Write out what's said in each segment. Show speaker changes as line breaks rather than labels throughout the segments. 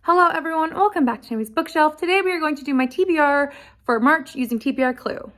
Hello everyone, welcome back to Naomi's Bookshelf. Today we are going to do my TBR for March using TBR Clue.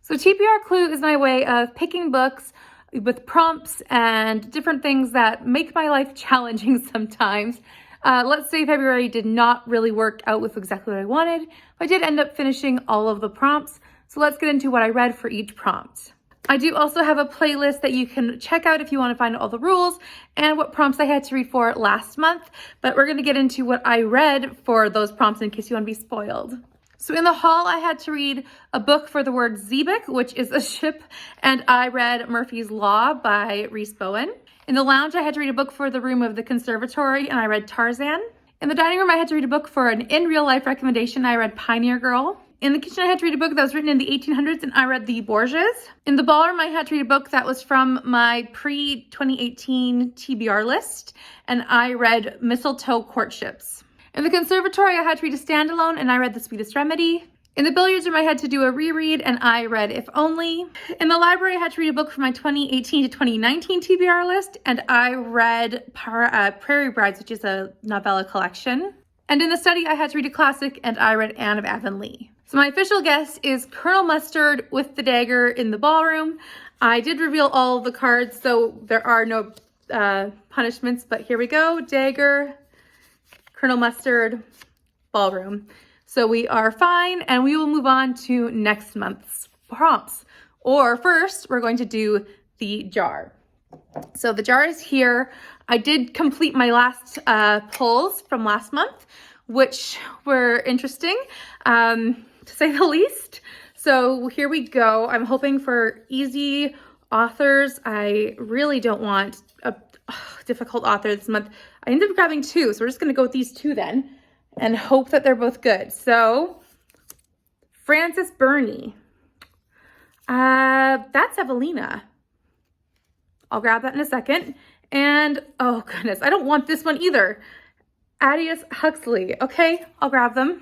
So TBR Clue is my way of picking books with prompts and different things that make my life challenging sometimes. Let's say February did not really work out with exactly what I wanted, but I did end up finishing all of the prompts. So let's get into what I read for each prompt. I do also have a playlist that you can check out if you want to find all the rules and what prompts I had to read for last month, but we're going to get into what I read for those prompts in case you want to be spoiled. So in the hall, I had to read a book for the word Xebec, which is a ship, and I read Murphy's Law by Rhys Bowen. In the lounge, I had to read a book for the room of the conservatory, and I read Tarzan. In the dining room, I had to read a book for an in real life recommendation. I read Pioneer Girl. In the kitchen, I had to read a book that was written in the 1800s, and I read The Borgias. In the ballroom, I had to read a book that was from my pre-2018 TBR list, and I read Mistletoe Courtships. In the conservatory, I had to read a standalone, and I read The Sweetest Remedy. In the billiards room, I had to do a reread, and I read If Only. In the library, I had to read a book from my 2018 to 2019 TBR list, and I read Prairie Brides, which is a novella collection. And in the study, I had to read a classic, and I read Anne of Avonlea. So my official guess is Colonel Mustard with the dagger in the ballroom. I did reveal all of the cards, so there are no punishments, but here we go. Dagger, Colonel Mustard, ballroom. So we are fine, and we will move on to next month's prompts. Or first, we're going to do the jar. So the jar is here. I did complete my last pulls from last month, which were interesting, to say the least. So here we go. I'm hoping for easy authors. I really don't want a difficult author this month. I ended up grabbing two, so we're just going to go with these two then and hope that they're both good. So Frances Burney. That's Evelina. I'll grab that in a second. And oh goodness, I don't want this one either. Aldous Huxley. Okay, I'll grab them.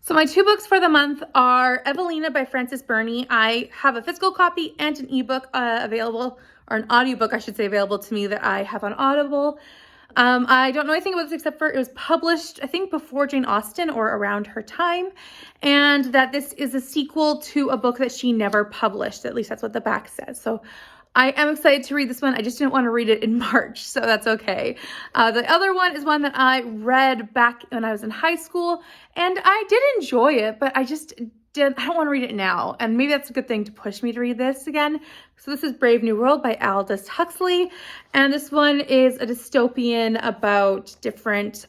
So my two books for the month are Evelina by Frances Burney. I have a physical copy and an ebook available, or an audiobook, I should say, available to me that I have on Audible. I don't know anything about this except for it was published, I think, before Jane Austen or around her time, and that this is a sequel to a book that she never published. At least that's what the back says. So I am excited to read this one. I just didn't want to read it in March, so that's okay. The other one is one that I read back when I was in high school, and I did enjoy it, but I don't want to read it now. And maybe that's a good thing to push me to read this again. So this is Brave New World by Aldous Huxley. And this one is a dystopian about different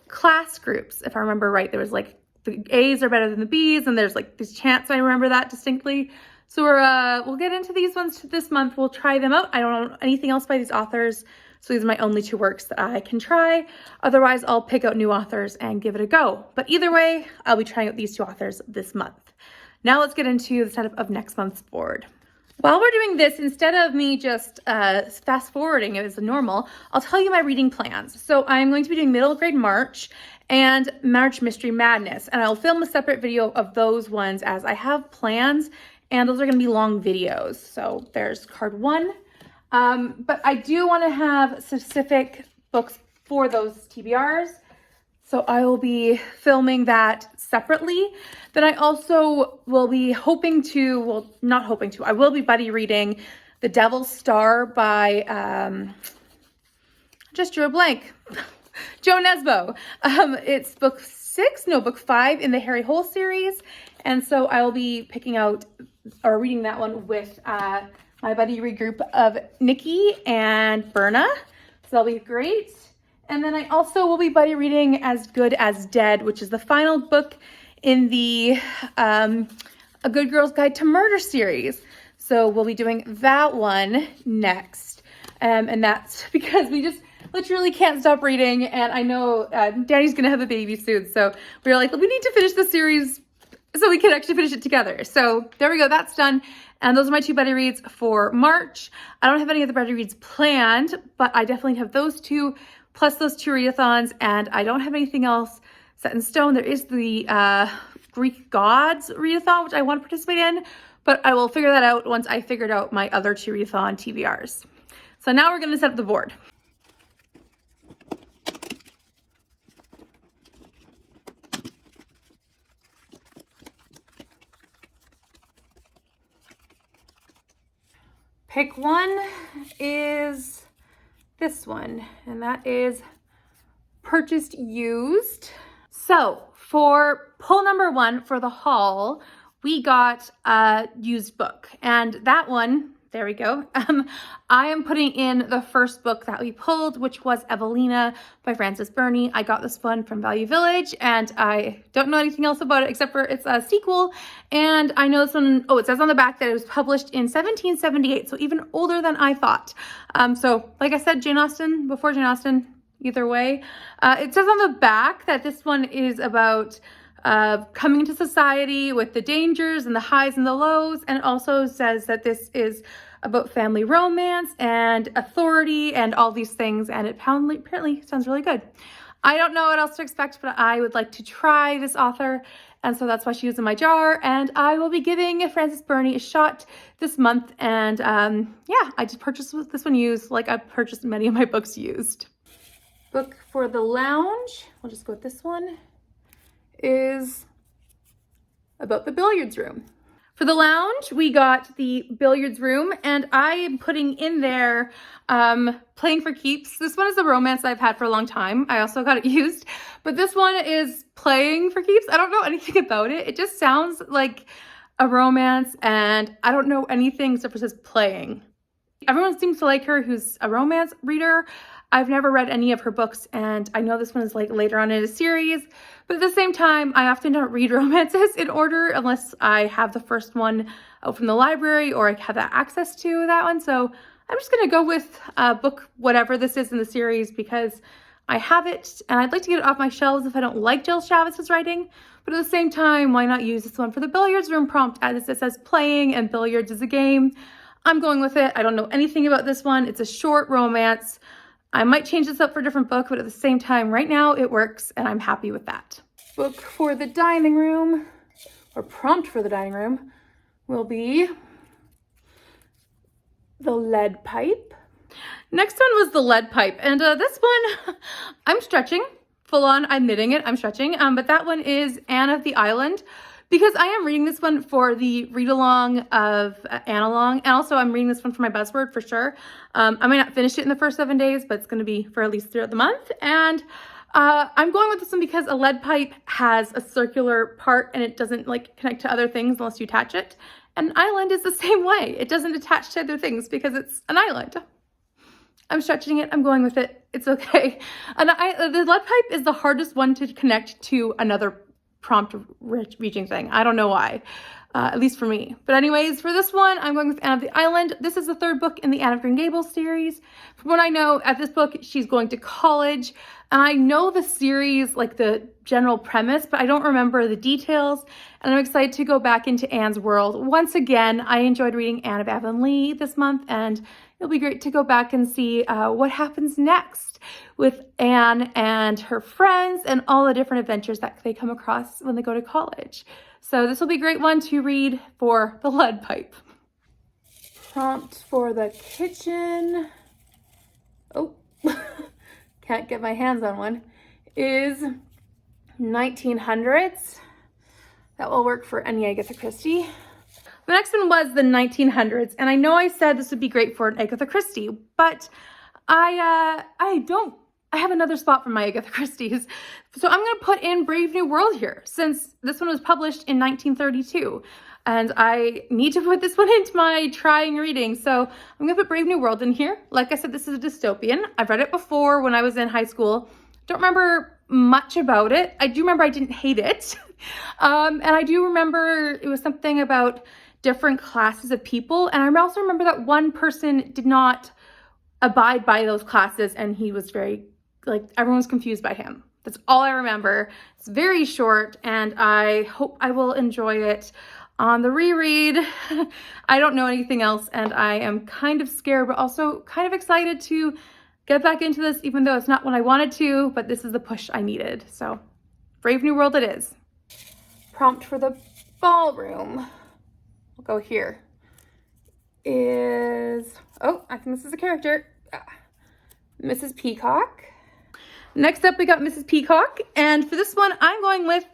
class groups. If I remember right, there was like the A's are better than the B's, and there's like this chants. I remember that distinctly. So we'll get into these ones this month. We'll try them out. I don't know anything else by these authors, so these are my only two works that I can try. Otherwise, I'll pick out new authors and give it a go. But either way, I'll be trying out these two authors this month. Now let's get into the setup of next month's board. While we're doing this, instead of me just fast forwarding it as normal, I'll tell you my reading plans. So I'm going to be doing middle grade March and March Mystery Madness, and I'll film a separate video of those ones as I have plans. And those are going to be long videos. So there's card one. But I do want to have specific books for those TBRs. So I will be filming that separately. Then I also will be I will be buddy reading The Devil's Star by, just drew a blank, Joe Nesbo. It's book 5 in the Harry Hole series. And so I will be picking out or reading that one with my buddy read group of Nikki and Berna. So that'll be great. And then I also will be buddy reading As Good as Dead, which is the final book in the A Good Girl's Guide to Murder series. So we'll be doing that one next. And that's because we just literally can't stop reading. And I know Daddy's going to have a baby soon. So we were like, we need to finish the series so we can actually finish it together. So there we go, that's done. And those are my two buddy reads for March. I don't have any other buddy reads planned, but I definitely have those two, plus those two readathons, and I don't have anything else set in stone. There is the Greek Gods readathon, which I want to participate in, but I will figure that out once I figured out my other two readathon TBRs. So now we're going to set up the board. Pick one is this one, and that is purchased used. So for pull number one for the haul, we got a used book, and that one, there we go. I am putting in the first book that we pulled, which was Evelina by Frances Burney. I got this one from Value Village, and I don't know anything else about it except for it's a sequel. And I know this one, oh, it says on the back that it was published in 1778, so even older than I thought. So like I said, Jane Austen, before Jane Austen, either way. It says on the back that this one is about coming into society with the dangers and the highs and the lows, and it also says that this is about family romance and authority and all these things, and it apparently sounds really good. I don't know what else to expect, but I would like to try this author, and so that's why she was in my jar, and I will be giving Frances Burney a shot this month, and yeah, I just purchased this one used, like I've purchased many of my books used. Book for the lounge, we'll just go with this one, is about the billiards room. For the lounge, we got the billiards room, and I am putting in there Playing for Keeps. This one is a romance I've had for a long time. I also got it used, but this one is Playing for Keeps. I don't know anything about it. It just sounds like a romance, and I don't know anything except for it says playing. Everyone seems to like her who's a romance reader. I've never read any of her books, and I know this one is like later on in a series, but at the same time, I often don't read romances in order unless I have the first one out from the library or I have that access to that one. So I'm just gonna go with book whatever this is in the series because I have it and I'd like to get it off my shelves if I don't like Jill Chavis's writing. But at the same time, why not use this one for the billiards room prompt as it says playing and billiards is a game. I'm going with it. I don't know anything about this one. It's a short romance. I might change this up for a different book, but at the same time, right now it works and I'm happy with that. Book for the dining room, or prompt for the dining room, will be The Lead Pipe. Next one was The Lead Pipe, and this one, I'm stretching, full on, I'm knitting it, I'm stretching, but that one is Anne of the Island. Because I am reading this one for the read-along of Analong, and also I'm reading this one for my buzzword for sure. I might not finish it in the first 7 days, but it's going to be for at least throughout the month. And I'm going with this one because a lead pipe has a circular part and it doesn't like connect to other things unless you attach it. An island is the same way. It doesn't attach to other things because it's an island. I'm stretching it. I'm going with it. It's okay. And the lead pipe is the hardest one to connect to another prompt reaching thing. I don't know why, at least for me. But anyways, for this one, I'm going with Anne of the Island. This is the third book in the Anne of Green Gables series. From what I know, at this book, she's going to college. And I know the series, like the general premise, but I don't remember the details. And I'm excited to go back into Anne's world. Once again, I enjoyed reading Anne of Avonlea this month, and it'll be great to go back and see what happens next with Anne and her friends and all the different adventures that they come across when they go to college. So this will be a great one to read for the lead pipe. Prompt for the kitchen. Oh, can't get my hands on one. Is 1900s. That will work for any Agatha Christie. The next one was the 1900s, and I know I said this would be great for an Agatha Christie, but I have another spot for my Agatha Christie's. So I'm going to put in Brave New World here, since this one was published in 1932, and I need to put this one into my trying reading. So I'm going to put Brave New World in here. Like I said, this is a dystopian. I've read it before when I was in high school. Don't remember much about it. I do remember I didn't hate it. And I do remember it was something about different classes of people. And I also remember that one person did not abide by those classes and he was very, like, everyone was confused by him. That's all I remember. It's very short and I hope I will enjoy it on the reread. I don't know anything else and I am kind of scared, but also kind of excited to get back into this, even though it's not what I wanted to, but this is the push I needed. So Brave New World it is. Prompt for the ballroom. We'll go here. Is Oh, I think this is a character. Mrs. Peacock. Next up, we got Mrs. Peacock. And for this one, I'm going with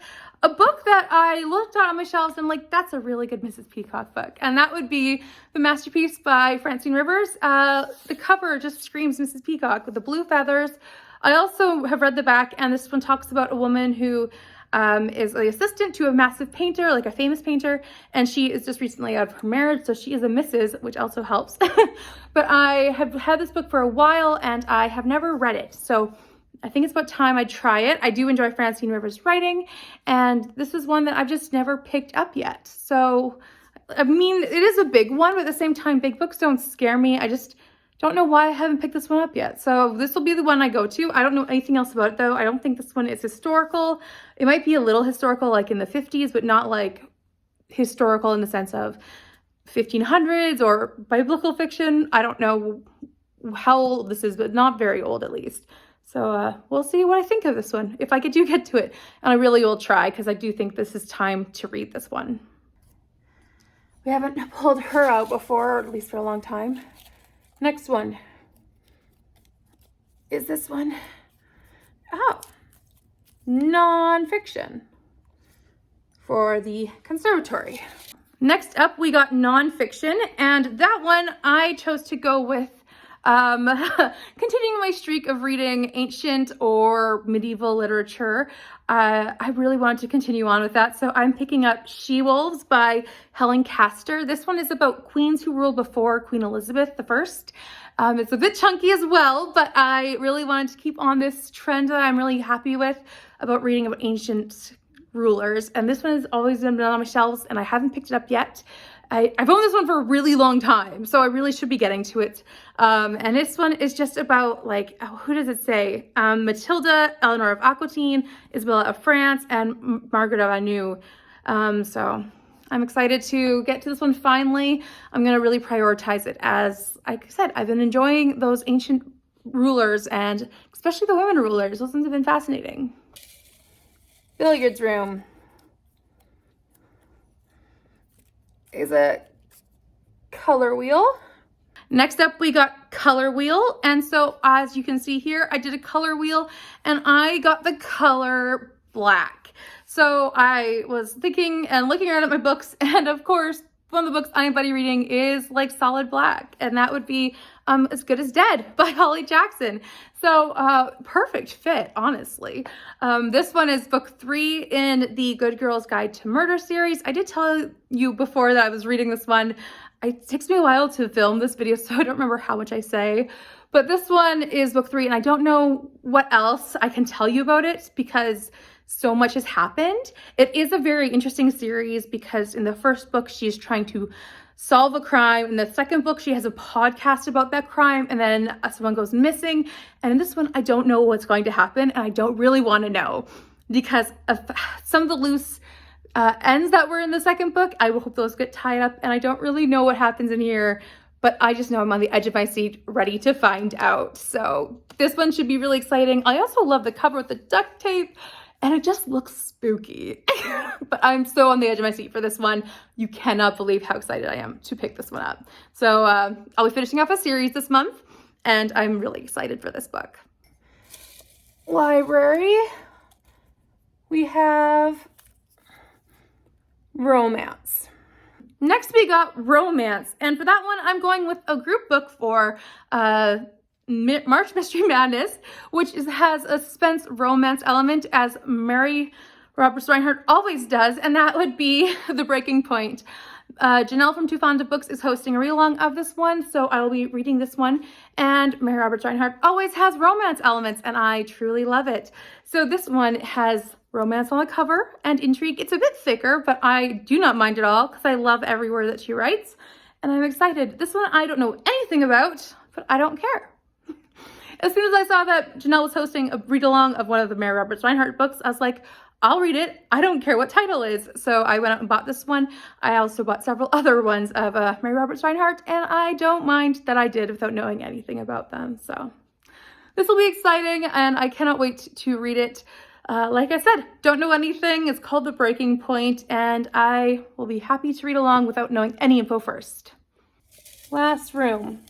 a book that I looked at on my shelves and like, that's a really good Mrs. Peacock book. And that would be The Masterpiece by Francine Rivers. The cover just screams Mrs. Peacock with the blue feathers. I also have read the back, and this one talks about a woman who is the assistant to a massive painter, like a famous painter, and she is just recently out of her marriage, so she is a Mrs., which also helps. But I have had this book for a while, and I have never read it, so I think it's about time I try it. I do enjoy Francine Rivers' writing, and this is one that I've just never picked up yet. So, I mean, it is a big one, but at the same time, big books don't scare me. I just don't know why I haven't picked this one up yet. So this will be the one I go to. I don't know anything else about it though. I don't think this one is historical. It might be a little historical, like in the 50s, but not like historical in the sense of 1500s or biblical fiction. I don't know how old this is, but not very old at least. So we'll see what I think of this one, if I do get to it. And I really will try, because I do think this is time to read this one. We haven't pulled her out before, or at least for a long time. Next one is this one. Oh, nonfiction for the conservatory. Next up, we got nonfiction, and that one I chose to go with continuing my streak of reading ancient or medieval literature. I really wanted to continue on with that, so I'm picking up She-Wolves by Helen Castor. This one is about queens who ruled before Queen Elizabeth I. It's a bit chunky as well, but I really wanted to keep on this trend that I'm really happy with about reading about ancient rulers, and this one has always been on my shelves, and I haven't picked it up yet. I've owned this one for a really long time, so I really should be getting to it. And this one is just about, like, who does it say? Matilda, Eleanor of Aquitaine, Isabella of France, and Margaret of Anjou. So I'm excited to get to this one finally. I'm going to really prioritize it as, like I said, I've been enjoying those ancient rulers, and especially the women rulers. Those ones have been fascinating. Billiards Room is a color wheel. Next up, we got color wheel. And so as you can see here, I did a color wheel and I got the color black. So I was thinking and looking around at my books, and of course, one of the books I'm buddy reading is like solid black, and that would be As Good as Dead by Holly Jackson. So perfect fit, honestly. This one is book 3 in the Good Girl's Guide to Murder series. I did tell you before that I was reading this one. It takes me a while to film this video, so I don't remember how much I say. But this one is book 3, and I don't know what else I can tell you about it because so much has happened. It is a very interesting series because in the first book, she's trying to solve a crime. In the second book, she has a podcast about that crime, and then someone goes missing. And in this one, I don't know what's going to happen, and I don't really want to know because of some of the loose ends that were in the second book. I will hope those get tied up, and I don't really know what happens in here, but I just know I'm on the edge of my seat ready to find out. So this one should be really exciting. I also love the cover with the duct tape, and it just looks spooky. But I'm so on the edge of my seat for this one. You cannot believe how excited I am to pick this one up. So I'll be finishing off a series this month, and I'm really excited for this book. Library. We have romance. Next we got romance, and for that one I'm going with a group book for March Mystery Madness, which has a suspense romance element, as Mary Roberts Reinhardt always does, and that would be The Breaking Point. Janelle from Too Fond of Books is hosting a read-along of this one, so I will be reading this one, and Mary Roberts Reinhardt always has romance elements, and I truly love it. So this one has romance on the cover and intrigue. It's a bit thicker, but I do not mind at all because I love every word that she writes, and I'm excited. This one I don't know anything about, but I don't care. As soon as I saw that Janelle was hosting a read-along of one of the Mary Roberts Reinhardt books, I was like, I'll read it. I don't care what title is. So I went out and bought this one. I also bought several other ones of Mary Roberts Reinhardt, and I don't mind that I did without knowing anything about them. So this will be exciting, and I cannot wait to read it. Like I said, don't know anything. It's called The Breaking Point, and I will be happy to read along without knowing any info first. Last room.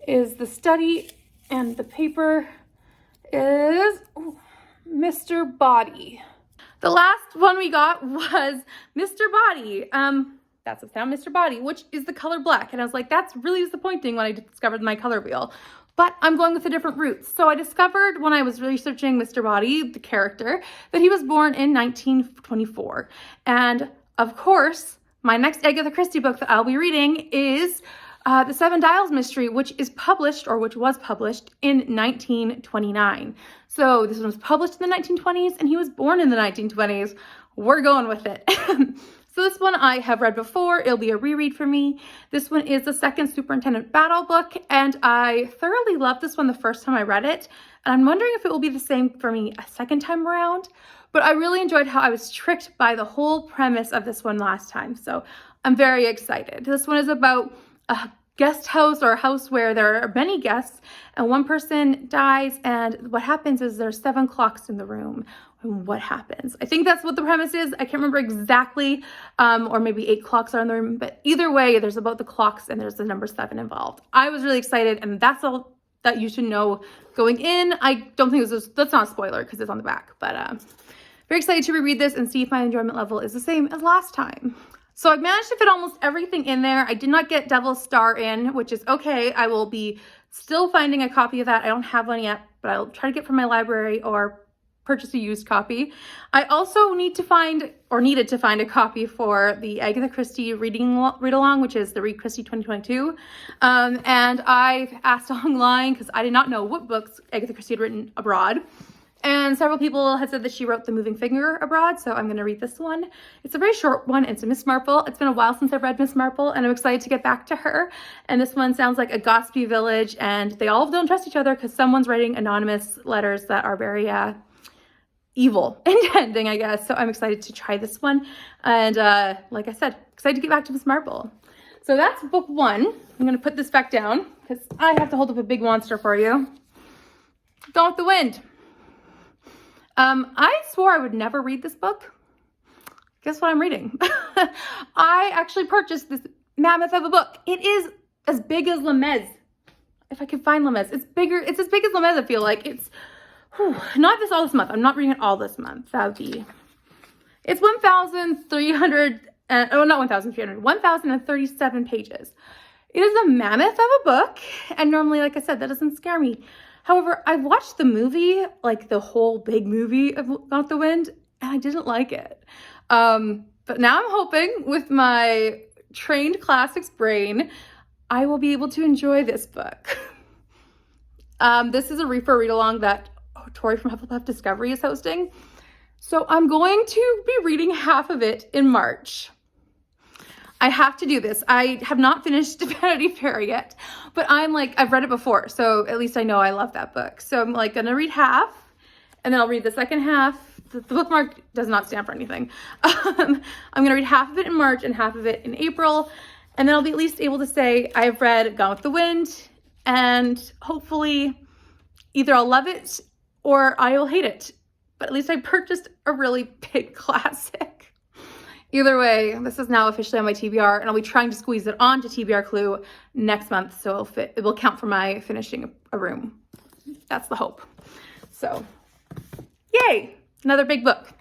is the study, and the paper is Mr. Body. The last one we got was Mr. Body. That's what found Mr. Body, which is the color black. And I was like, that's really disappointing when I discovered my color wheel. But I'm going with a different route. So I discovered when I was researching Mr. Body, the character, that he was born in 1924. And of course, my next Agatha Christie book that I'll be reading is The Seven Dials Mystery, which was published in 1929. So this one was published in the 1920s and he was born in the 1920s. We're going with it. So this one I have read before. It'll be a reread for me. This one is the second Superintendent Battle book, and I thoroughly loved this one the first time I read it. And I'm wondering if it will be the same for me a second time around. But I really enjoyed how I was tricked by the whole premise of this one last time. So I'm very excited. This one is about a guest house or a house where there are many guests and one person dies, and what happens is there's 7 clocks in the room. And what happens? I think that's what the premise is. I can't remember exactly, or maybe 8 clocks are in the room, but either way, there's about the clocks and there's the number 7 involved. I was really excited, and that's all that you should know going in. I don't think that's not a spoiler because it's on the back, but very excited to reread this and see if my enjoyment level is the same as last time. So I managed to fit almost everything in there. I did not get Devil's Star in, which is okay. I will be still finding a copy of that. I don't have one yet, but I'll try to get from my library or purchase a used copy. I also needed to find a copy for the Agatha Christie read-along, which is the Read Christie 2022. And I asked online because I did not know what books Agatha Christie had written abroad. And several people had said that she wrote The Moving Finger abroad, so I'm going to read this one. It's a very short one. It's a Miss Marple. It's been a while since I've read Miss Marple, and I'm excited to get back to her. And this one sounds like a gossipy village, and they all don't trust each other because someone's writing anonymous letters that are very evil intending, I guess. So I'm excited to try this one. And like I said, excited to get back to Miss Marple. So that's book 1. I'm going to put this back down because I have to hold up a big monster for you. Gone with the Wind. I swore I would never read this book. Guess what I'm reading? I actually purchased this mammoth of a book. It is as big as Lemez. If I can find Lemez. It's bigger. It's as big as Lemez, I feel like. It's not all this month. I'm not reading it all this month. That would be... It's 1,300... not 1,300. 1,037 pages. It is a mammoth of a book. And normally, like I said, that doesn't scare me. However, I watched the movie, like the whole big movie of Gone with the Wind, and I didn't like it. But now I'm hoping with my trained classics brain, I will be able to enjoy this book. This is a reefer read-along that Tori from Hufflepuff Discovery is hosting. So I'm going to be reading half of it in March. I have to do this. I have not finished Vanity Fair yet, but I've read it before, so at least I know I love that book. So I'm gonna read half, and then I'll read the second half. The bookmark does not stand for anything. I'm gonna read half of it in March and half of it in April, and then I'll be at least able to say I've read Gone with the Wind, and hopefully either I'll love it or I will hate it. But at least I purchased a really big classic. Either way, this is now officially on my TBR, and I'll be trying to squeeze it onto TBR Clue next month, so it'll fit. It will count for my finishing a room. That's the hope. So, yay! Another big book.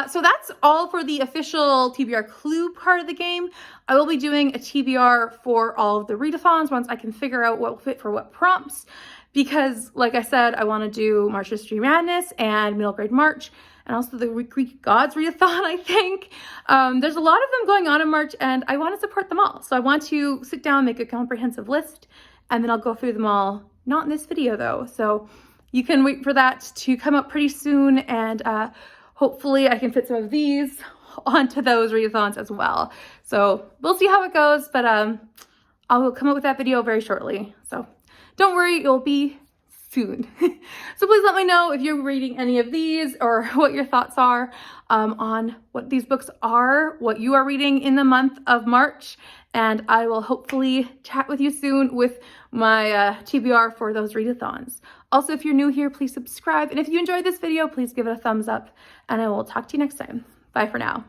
So that's all for the official TBR Clue part of the game. I will be doing a TBR for all of the readathons once I can figure out what will fit for what prompts, because, like I said, I want to do March History Madness and Middle Grade March, and also the Greek Gods readathon, I think. There's a lot of them going on in March, and I want to support them all. So I want to sit down, make a comprehensive list, and then I'll go through them all. Not in this video, though. So you can wait for that to come up pretty soon, and hopefully I can fit some of these onto those readathons as well. So we'll see how it goes, but I will come up with that video very shortly. So don't worry, it'll be soon. So please let me know if you're reading any of these or what your thoughts are on what these books are, what you are reading in the month of March, and I will hopefully chat with you soon with my TBR for those readathons. Also, if you're new here, please subscribe, and if you enjoyed this video, please give it a thumbs up, and I will talk to you next time. Bye for now.